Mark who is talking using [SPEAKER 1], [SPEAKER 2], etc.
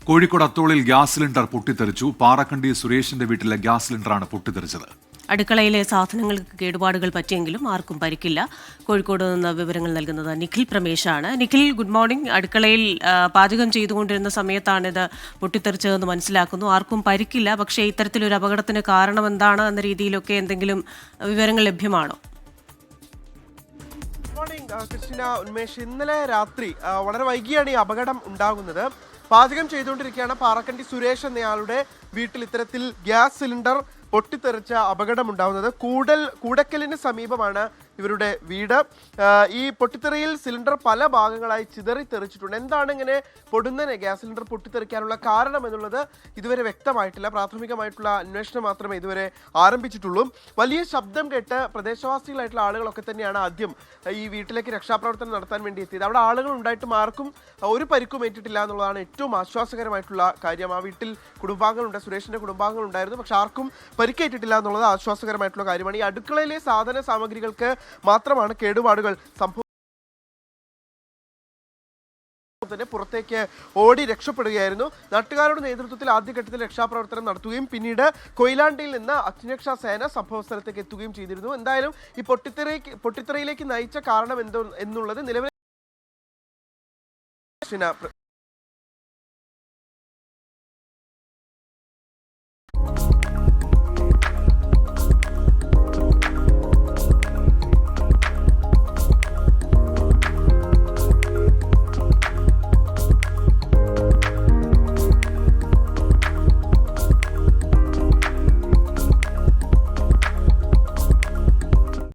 [SPEAKER 1] Kozhikode അത്തോളിൽ gas cylinder പൊട്ടിത്തെറിച്ചു. പാറക്കണ്ടി സുരേഷിന്റെ വീട്ടിലെ ഗ്യാസ് സിലിണ്ടറാണ് പൊട്ടിത്തെറിച്ചത്.
[SPEAKER 2] അടുക്കളയിലെ സാധനങ്ങൾക്ക് കേടുപാടുകൾ പറ്റിയെങ്കിലും ആർക്കും പരിക്കില്ല. കോഴിക്കോട് നിന്ന് വിവരങ്ങൾ നൽകുന്നത് നിഖിൽ പ്രമേശാണ്. Nikhil, good morning. അടുക്കളയിൽ പാചകം ചെയ്തുകൊണ്ടിരുന്ന സമയത്താണ് ഇത് പൊട്ടിത്തെറിച്ചതെന്ന് മനസ്സിലാക്കുന്നു. ആർക്കും പരിക്കില്ല. പക്ഷേ ഇത്തരത്തിലൊരു അപകടത്തിന് കാരണം എന്താണ് എന്ന രീതിയിലൊക്കെ എന്തെങ്കിലും വിവരങ്ങൾ ലഭ്യമാണോ?
[SPEAKER 3] Good morning Christina, Unmesh. ഇന്നലെ രാത്രി വളരെ വൈകിയാണ് ഈ അപകടം ഉണ്ടാകുന്നത്. പാചകം ചെയ്തുകൊണ്ടിരിക്കുകയാണ് പാറക്കണ്ടി സുരേഷ് എന്നയാളുടെ വീട്ടിൽ ഇത്തരത്തിൽ ഗ്യാസ് സിലിണ്ടർ പൊട്ടിത്തെറിച്ച അപകടമുണ്ടാകുന്നത്. കൂടക്കലിന് സമീപമാണ് ഇവരുടെ വീട്. ഈ പൊട്ടിത്തെറിയിൽ സിലിണ്ടർ പല ഭാഗങ്ങളായി ചിതറിത്തെറിച്ചിട്ടുണ്ട്. എന്താണ് ഇങ്ങനെ പൊടുന്നനെ ഗ്യാസ് സിലിണ്ടർ പൊട്ടിത്തെറിക്കാനുള്ള കാരണം എന്നുള്ളത് ഇതുവരെ വ്യക്തമായിട്ടില്ല. പ്രാഥമികമായിട്ടുള്ള അന്വേഷണം മാത്രമേ ഇതുവരെ ആരംഭിച്ചിട്ടുള്ളൂ. വലിയ ശബ്ദം കേട്ട് പ്രദേശവാസികളായിട്ടുള്ള ആളുകളൊക്കെ തന്നെയാണ് ആദ്യം ഈ വീട്ടിലേക്ക് രക്ഷാപ്രവർത്തനം നടത്താൻ വേണ്ടി എത്തിയത്. അവിടെ ആളുകൾ ഉണ്ടായിട്ടും ആർക്കും ഒരു പരിക്കും ഏറ്റിട്ടില്ല എന്നുള്ളതാണ് ഏറ്റവും ആശ്വാസകരമായിട്ടുള്ള കാര്യം. ആ വീട്ടിൽ കുടുംബാംഗങ്ങളുണ്ട്, സുരേഷിന്റെ കുടുംബാംഗങ്ങളുണ്ടായിരുന്നു. പക്ഷെ ആർക്കും പരിക്കേറ്റിട്ടില്ല എന്നുള്ളത് ആശ്വാസകരമായിട്ടുള്ള കാര്യമാണ്. ഈ അടുക്കളയിലെ സാധന സാമഗ്രികൾക്ക് മാത്രമാണ് കേടുപാടുകൾ തന്നെ പുറത്തേക്ക് ഓടി രക്ഷപ്പെടുകയായിരുന്നു. നാട്ടുകാരുടെ നേതൃത്വത്തിൽ ആദ്യഘട്ടത്തിൽ രക്ഷാപ്രവർത്തനം നടത്തുകയും പിന്നീട് കൊയിലാണ്ടിയിൽ നിന്ന് അഗ്നിരക്ഷാ സേന സംഭവ സ്ഥലത്തേക്ക് എത്തുകയും ചെയ്തിരുന്നു. എന്തായാലും ഈ പൊട്ടിത്തെറിയിലേക്ക് നയിച്ച കാരണം എന്നുള്ളത് നിലവിൽ